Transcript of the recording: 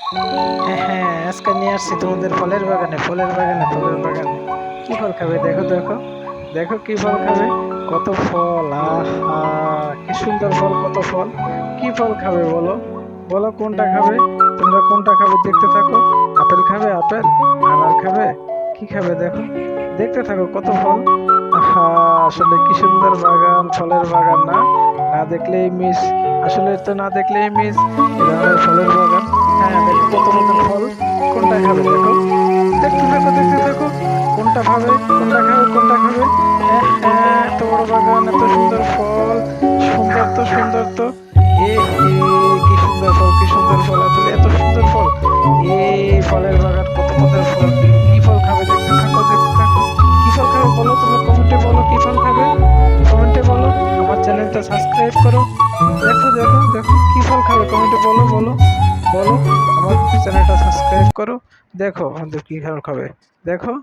হ্যাঁ, আজকে নিয়ে আসছি তোমাদের ফলের বাগানে, ফলের বাগানে, ফলের বাগানে। কি ফল খাবে? দেখো দেখো, দেখো কি ফল খাবে। কত ফল! আহা, কি সুন্দর ফল, কত ফল! কি ফল খাবে বলো? বলো কোনটা খাবে? তোমরা কোনটা খাবে? দেখতে থাকো। আপেল খাবে? আপেল? আনার খাবে? কি খাবে দেখো, দেখতে থাকো কত ফল। আহা, আসলে কি সুন্দর বাগান, ফলের বাগান না? না দেখলেই মিস। আসলে তো না দেখলেই মিস এ ধরনের ফলের বাগান। হ্যাঁ, দেখো কত রকমের ফল। কোনটা খাবে দেখো, দেখতে থাকো, দেখতে থাকো। কোনটা খাবে, কোনটা খাবে, কোনটা খাবে? হ্যাঁ, এত বড় বাগান, এত সুন্দর ফল। সুন্দর তো, সুন্দর তো। এ হে, কি সুন্দর ফল, কি সুন্দর ফল, আসলে এত সুন্দর ফল। এই ফলের বাগান, কত কত ফল। কি ফল খাবে? দেখতে থাকো, দেখতে থাকো। কি ফল খাবে বলো, তুমি কমেন্টে বলো কি ফল খাবে। কমেন্টে বলো, আমার চ্যানেলটা সাবস্ক্রাইব করো। দেখো দেখো দেখো, কি ফল খাবে কমেন্টে বলো, বলো বলো। আমার চ্যানেলটা সাবস্ক্রাইব করো। দেখো আমাদের কি ফল খাবে, দেখো।